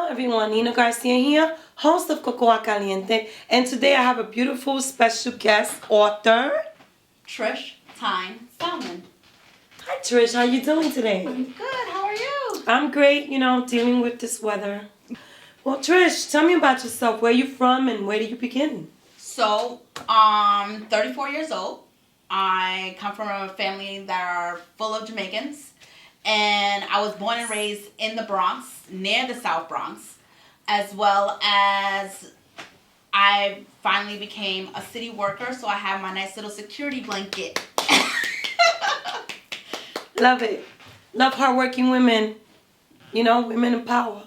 Hello everyone, Nina Garcia here, host of Cocoa Caliente, and today I have a beautiful special guest author, Trish Tyne Salmon. Hi Trish, how you doing today? I'm good, how are you? I'm great, dealing with this weather. Well Trish, tell me about yourself, where you from and where do you begin? So, I'm 34 years old. I come from a family that are full of Jamaicans. And I was born and raised in the Bronx, near the South Bronx, as well as I finally became a city worker, so I have my nice little security blanket. Love it. Love hardworking women. Women in power.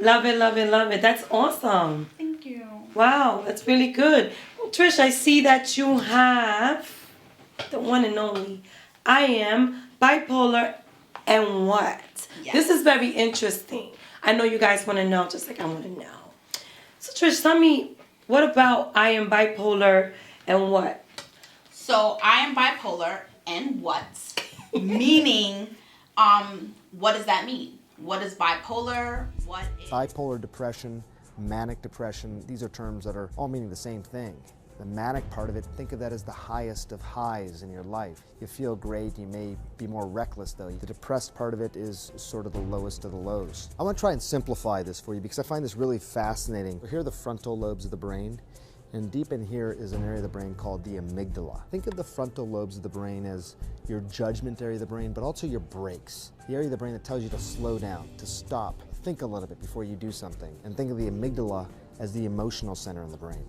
Love it, love it, love it. That's awesome. Thank you. Wow, that's really good. Well, Trish, I see that you have the one and only I am bipolar and what? Yes. This is very interesting. I know you guys want to know, just like I want to know. So Trish, tell me, what about I am bipolar and what? So I am bipolar and what? Meaning, what does that mean? What is bipolar? What is... Bipolar depression, manic depression, these are terms that are all meaning the same thing. The manic part of it, think of that as the highest of highs in your life. You feel great, you may be more reckless though. The depressed part of it is sort of the lowest of the lows. I want to try and simplify this for you because I find this really fascinating. Here are the frontal lobes of the brain, and deep in here is an area of the brain called the amygdala. Think of the frontal lobes of the brain as your judgment area of the brain, but also your brakes. The area of the brain that tells you to slow down, to stop, think a little bit before you do something. And think of the amygdala as the emotional center in the brain.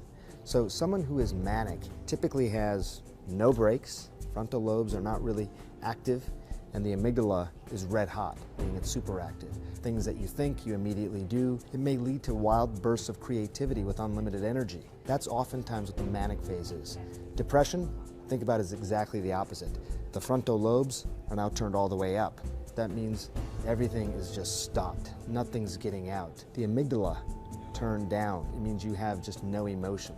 So someone who is manic typically has no brakes, frontal lobes are not really active, and the amygdala is red hot, meaning it's super active. Things that you think, you immediately do. It may lead to wild bursts of creativity with unlimited energy. That's oftentimes what the manic phase is. Depression, think about it as exactly the opposite. The frontal lobes are now turned all the way up. That means everything is just stopped. Nothing's getting out. The amygdala turned down. It means you have just no emotion.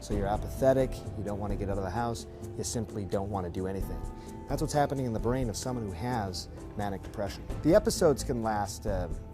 So you're apathetic, you don't want to get out of the house, you simply don't want to do anything. That's what's happening in the brain of someone who has manic depression. The episodes can last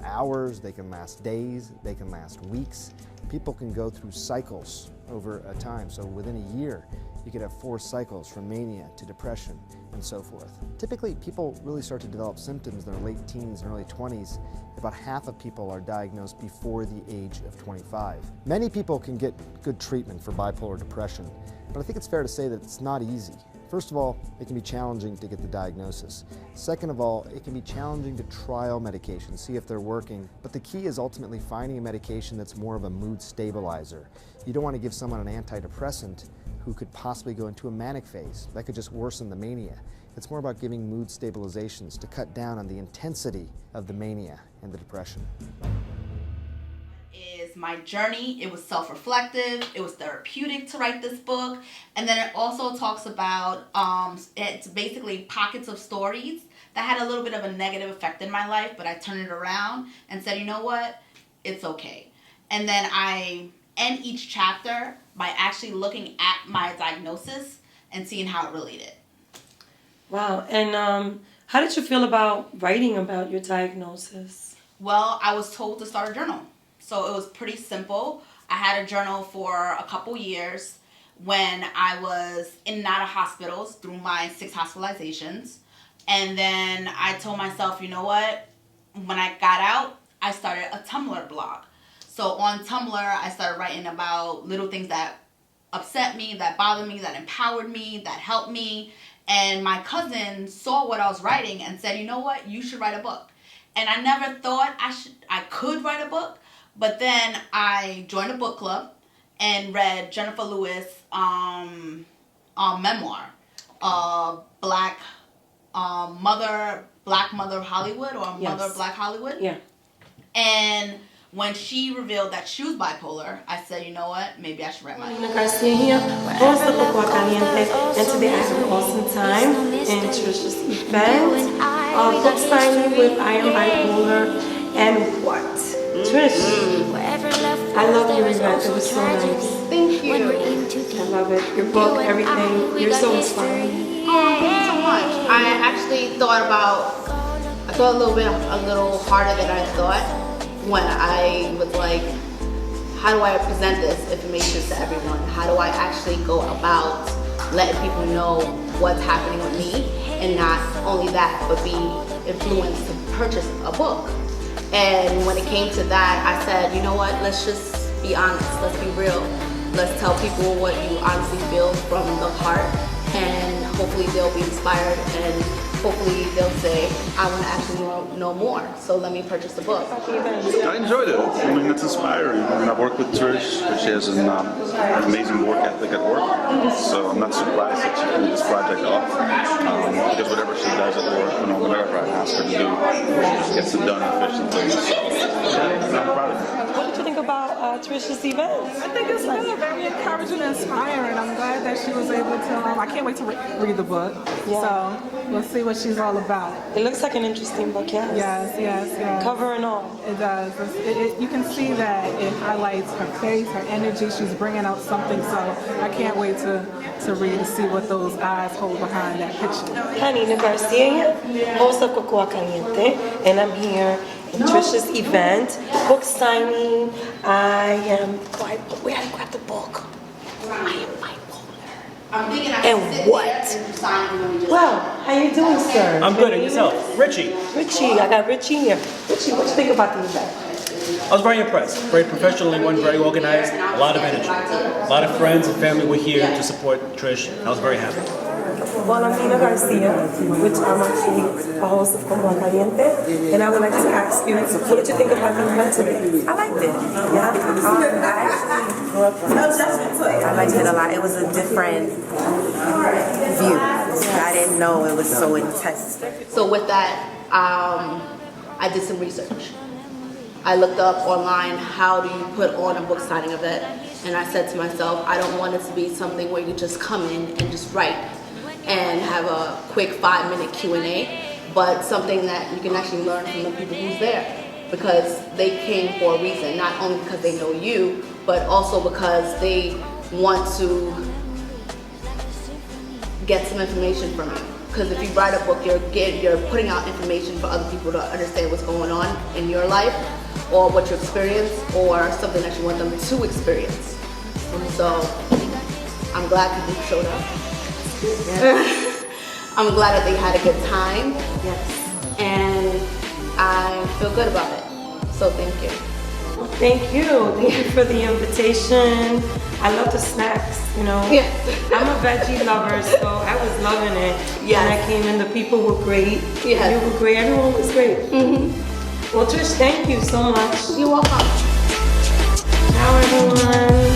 hours, they can last days, they can last weeks. People can go through cycles over a time. So within a year, you could have 4 cycles from mania to depression and so forth. Typically, people really start to develop symptoms in their late teens and early 20s. About half of people are diagnosed before the age of 25. Many people can get good treatment for bipolar depression, but I think it's fair to say that it's not easy. First of all, it can be challenging to get the diagnosis. Second of all, it can be challenging to trial medications, see if they're working. But the key is ultimately finding a medication that's more of a mood stabilizer. You don't want to give someone an antidepressant who could possibly go into a manic phase. That could just worsen the mania. It's more about giving mood stabilizations to cut down on the intensity of the mania and the depression. Is my journey. It was self-reflective, it was therapeutic to write this book, and then it also talks about it's basically pockets of stories that had a little bit of a negative effect in my life, but I turned it around and said, you know what, it's okay. And then I end each chapter by actually looking at my diagnosis and seeing how it related. Wow, and how did you feel about writing about your diagnosis? Well, I was told to start a journal. So it was pretty simple. I had a journal for a couple years when I was in and out of hospitals through my 6 hospitalizations. And then I told myself, you know what? When I got out, I started a Tumblr blog. So on Tumblr, I started writing about little things that upset me, that bothered me, that empowered me, that helped me. And my cousin saw what I was writing and said, you know what? You should write a book. And I never thought I could write a book. But then I joined a book club and read Jennifer Lewis' memoir, Black Mother of Hollywood, or Yes. Mother of Black Hollywood. Yeah. And when she revealed that she was bipolar, I said, you know what, maybe I should write my book. Nina Garcia here, host of Cocoa Caliente, and today I have an awesome time in Trish's event, book signing with I Am Bipolar and what? Trish, I love your event, it was so nice. Thank you. I love it, your book, everything, you're so inspiring. Oh, thank you so much. I actually thought about a So a little harder than I thought when I was like, how do I present this information to everyone? How do I actually go about letting people know what's happening with me, and not only that, but be influenced to purchase a book? And when it came to that, I said, you know what, let's just be honest, let's be real. Let's tell people what you honestly feel from the heart, and hopefully they'll be inspired, and hopefully they'll say, I want to actually know more, so let me purchase the book. I enjoyed it. I mean, it's inspiring. I mean, I've worked with Trish. She has an amazing work ethic at work, so I'm not surprised that she pulled this project off. Because whatever she does at work, whatever I ask her to do, she gets it done efficiently. So, yeah, I'm proud of her. What did you think about Trish's event? I think it's good, very encouraging and inspiring. I'm glad that she was able to, I can't wait to read the book. Yeah. So we'll see what she's all about. It looks like an interesting book, yes. Yes. Cover and all. It does. You can see that it highlights her face, her energy. She's bringing out something, so I can't wait to read and see what those eyes hold behind that picture. Hanina Garcia, host of Cocoa Caliente, and I'm here in Trish's event, book signing. I am, where did I grab the book? I am bipolar. I'm thinking I And can sit what? there and sign when we just Well, how you doing, sir? I'm good, and yourself? Richie. Richie, I got Richie here. Richie, what you think about the event? I was very impressed. Very professional, everyone very organized, a lot of energy. A lot of friends and family were here to support Trish. I was very happy. Well, I'm Nina Garcia, which I'm actually a host of Como Caliente, and I would like to ask you, what did you think about the event today? I liked it. Yeah. I actually grew up from it. I liked it a lot. It was a different view. I didn't know it was so intense. So with that, I did some research. I looked up online, how do you put on a book signing event? And I said to myself, I don't want it to be something where you just come in and just write and have a quick 5-minute Q&A, but something that you can actually learn from the people who's there, because they came for a reason, not only because they know you, but also because they want to get some information from you. Because if you write a book, you're putting out information for other people to understand what's going on in your life, or what you experience, or something that you want them to experience. So I'm glad people showed up. Yes. I'm glad that they had a good time. Yes. And I feel good about it. So thank you. Well, thank you. Thank you for the invitation. I love the snacks, you know. Yes. I'm a veggie lover, so I was loving it. Yes. And I came in, the people were great. Yes. You were great. Everyone was great. Well, Trish, thank you so much. You're welcome. Ciao, everyone.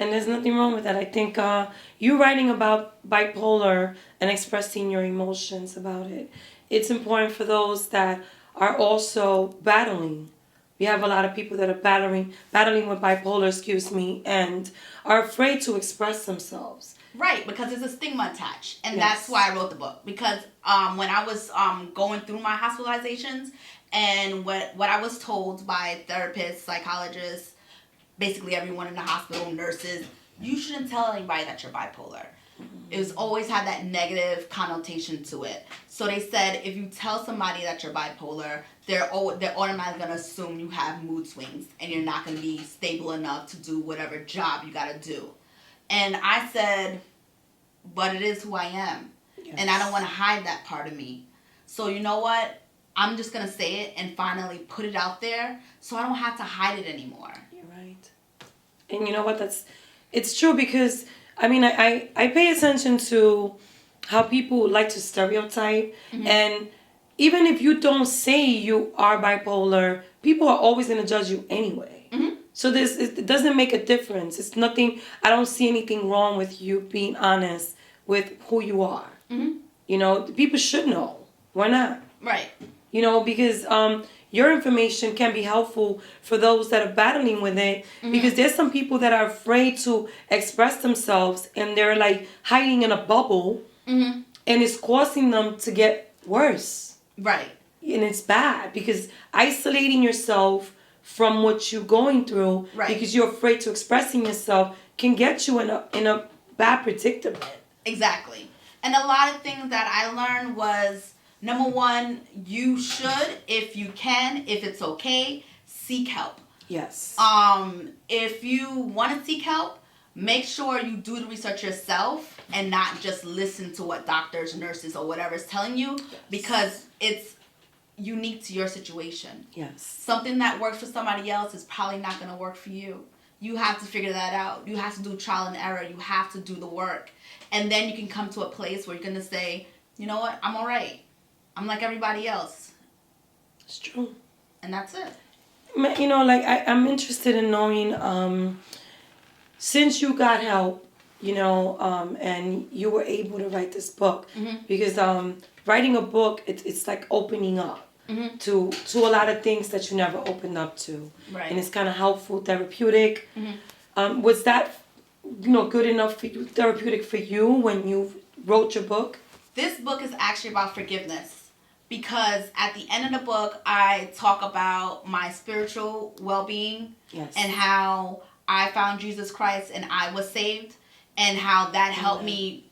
And there's nothing wrong with that. I think you writing about bipolar and expressing your emotions about it, it's important for those that are also battling. We have a lot of people that are battling with bipolar, and are afraid to express themselves. Right, because there's a stigma attached. And Yes. that's why I wrote the book. Because when I was going through my hospitalizations, and what I was told by therapists, psychologists, basically everyone in the hospital, nurses, you shouldn't tell anybody that you're bipolar. It was always had that negative connotation to it. So they said if you tell somebody that you're bipolar, they're automatically going to assume you have mood swings and you're not going to be stable enough to do whatever job you got to do. And I said, but it is who I am. Yes. And I don't want to hide that part of me. So you know what? I'm just going to say it and finally put it out there so I don't have to hide it anymore. You're right. And you know what? It's true, because I mean, I pay attention to how people like to stereotype. And even if you don't say you are bipolar, people are always going to judge you anyway. So it doesn't make a difference. It's nothing. I don't see anything wrong with you being honest with who you are. You know, people should know. Why not? Right. You know, because your information can be helpful for those that are battling with it, because there's some people that are afraid to express themselves and they're like hiding in a bubble, and it's causing them to get worse. Right. And it's bad because isolating yourself from what you're going through because you're afraid to expressing yourself can get you in a bad predicament. Exactly. And a lot of things that I learned was, number one, you should, if you can, if it's okay, seek help. Yes. If you want to seek help, make sure you do the research yourself and not just listen to what doctors, nurses, or whatever is telling you, because it's unique to your situation. Yes. Something that works for somebody else is probably not going to work for you. You have to figure that out. You have to do trial and error. You have to do the work. And then you can come to a place where you're going to say, you know what, I'm all right. I'm like everybody else. It's true. And that's it. You know, like I'm interested in knowing, since you got help, you know, and you were able to write this book, because writing a book, it's like opening up to a lot of things that you never opened up to. Right. And it's kind of helpful, therapeutic. Was that, you know, good enough for you, therapeutic for you when you wrote your book? This book is actually about forgiveness. Because at the end of the book, I talk about my spiritual well-being and how I found Jesus Christ and I was saved, and how that helped me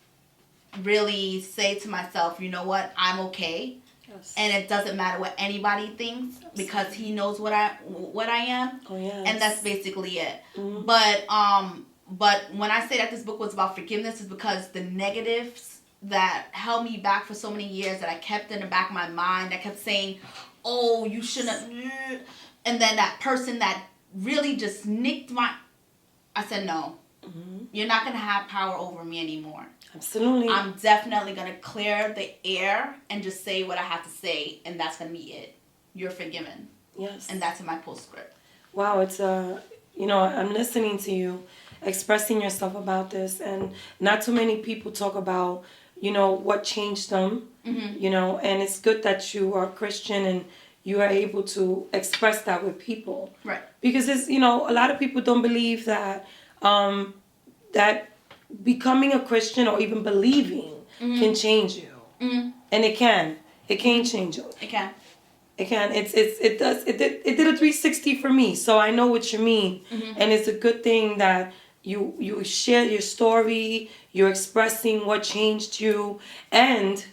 really say to myself, you know what, I'm okay. Yes. And it doesn't matter what anybody thinks, because he knows what I am. Oh, yes. And that's basically it. But when I say that this book was about forgiveness, is because the negatives that held me back for so many years, that I kept in the back of my mind, I kept saying, oh, you shouldn't, and then that person that really just nicked I said, no, you're not going to have power over me anymore. Absolutely. I'm definitely going to clear the air and just say what I have to say, and that's going to be it. You're forgiven. Yes. And that's in my postscript. Wow, it's you know, I'm listening to you expressing yourself about this, and not too many people talk about, you know, what changed them, you know, and it's good that you are Christian and you are able to express that with people. Right. Because it's, you know, a lot of people don't believe that that becoming a Christian or even believing can change you. And it can. It can change you. It can. It can. It does. It did a 360 for me, so I know what you mean. And it's a good thing that you share your story, you're expressing what changed you, and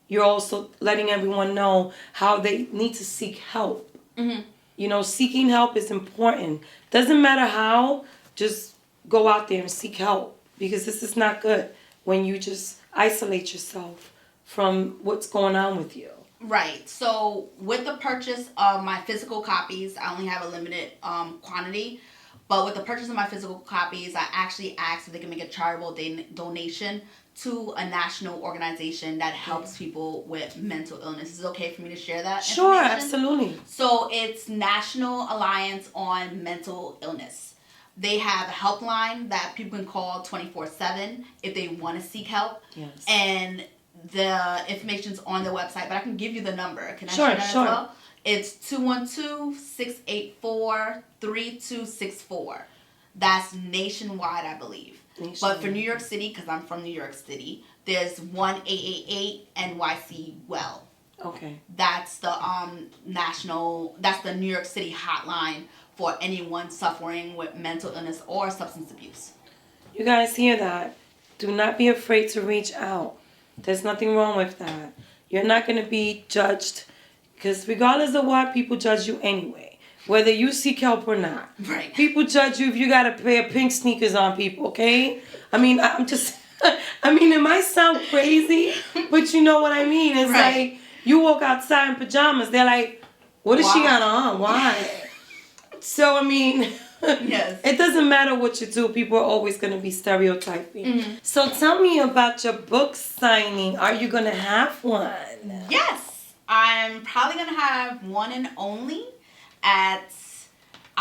you're also letting everyone know how they need to seek help. You know, seeking help is important. Doesn't matter how, just go out there and seek help, because this is not good when you just isolate yourself from what's going on with you. Right. So with the purchase of my physical copies, I only have a limited quantity. But with the purchase of my physical copies, I actually asked if they can make a charitable donation to a national organization that helps people with mental illness. Is it okay for me to share that Sure, information? absolutely. So it's National Alliance on Mental Illness. They have a helpline that people can call 24/7 if they want to seek help. Yes. And the information's on their website, but I can give you the number. Can I Sure, share that sure. as well? It's 212-684-3264. That's nationwide, I believe. But for New York City, because I'm from New York City, there's 1-888-NYC-WELL. Okay. That's the that's the New York City hotline for anyone suffering with mental illness or substance abuse. You guys hear that? Do not be afraid to reach out. There's nothing wrong with that. You're not going to be judged, because regardless of what, people judge you anyway, whether you seek help or not. Right. People judge you if you got a pair of pink sneakers on, people, okay? I mean, I'm just, I mean, it might sound crazy, but you know what I mean. It's like, you walk outside in pajamas, they're like, what does she got on? Why? So, I mean, Yes. It doesn't matter what you do. People are always going to be stereotyping. So tell me about your book signing. Are you going to have one? Yes. I'm probably going to have one and only at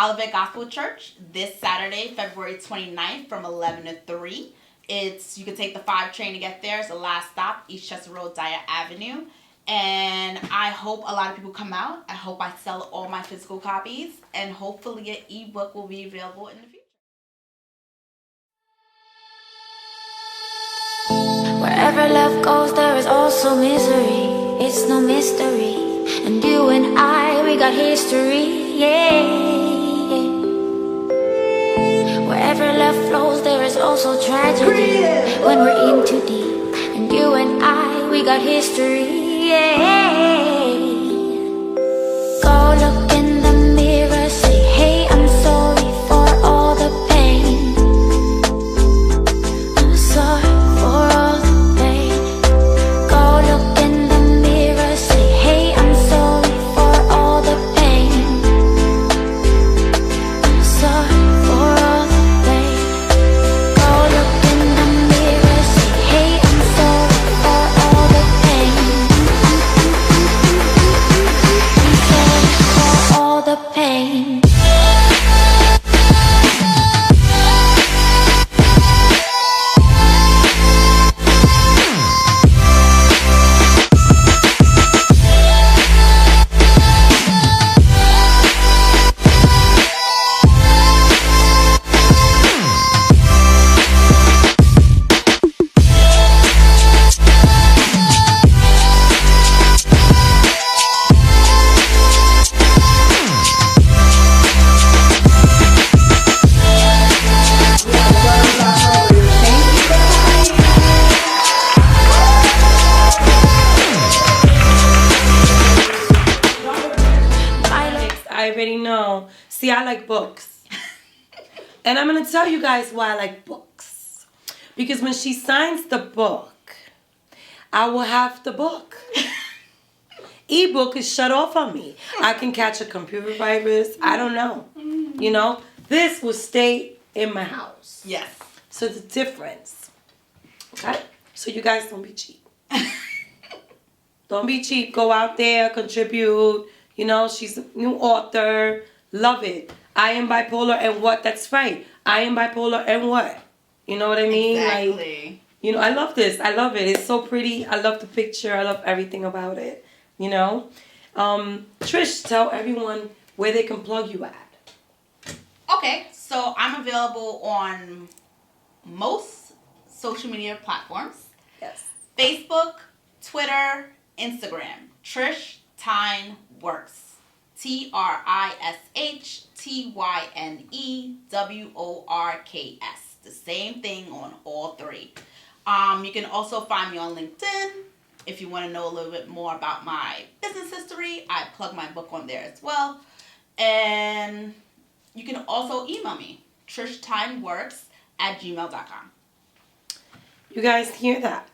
Olivet Gospel Church this Saturday, February 29th from 11 to 3. You can take the 5 train to get there. It's the last stop, East Chester Road, Dyer Avenue. And I hope a lot of people come out. I hope I sell all my physical copies. And hopefully an ebook will be available in the future. Wherever love goes, there is also misery. It's no mystery. And you and I, we got history, yeah. Wherever love flows, there is also tragedy. When we're in too deep. And you and I, we got history, yeah. Go look in the mirror, say, hey, I'm sorry for all the pain. I'm sorry for all the pain. Go look in the mirror, say, hey, I'm sorry for all the pain. I'm sorry for all the pain. Go look in the mirror, say, hey, I'm sorry for all the pain. I'm sorry for all the pain. I already know. See, I like books. And I'm going to tell you guys why I like books. Because when she signs the book, I will have the book. Ebook is shut off on me. I can catch a computer virus. I don't know. You know, this will stay in my house. Yes. So the difference. Okay? So you guys don't be cheap. Don't be cheap. Go out there, contribute. You know, she's a new author. Love it. I am bipolar and what? That's right. I am bipolar and what? You know what I mean? Exactly. Like, you know, I love this. I love it. It's so pretty. I love the picture. I love everything about it. You know? Trish, tell everyone where they can plug you at. Okay, so I'm available on most social media platforms. Yes. Facebook, Twitter, Instagram. Trish Tyne Works. TrishTyneWorks. The same thing on all three. You can also find me on LinkedIn. If you want to know a little bit more about my business history, I plug my book on there as well. And you can also email me, trishtyneworks@gmail.com. You guys hear that?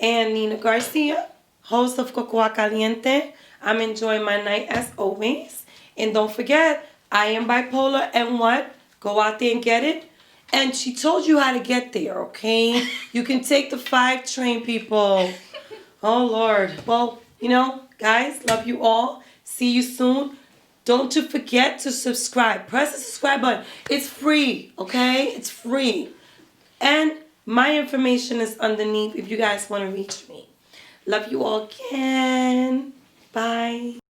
And Nina Garcia, host of Cocoa Caliente. I'm enjoying my night as always. And don't forget, I am bipolar and what? Go out there and get it. And she told you how to get there, okay? You can take the 5 train, people. Oh, Lord. Well, you know, guys, love you all. See you soon. Don't you forget to subscribe. Press the subscribe button. It's free, okay? It's free. And my information is underneath if you guys want to reach me. Love you all again. Bye.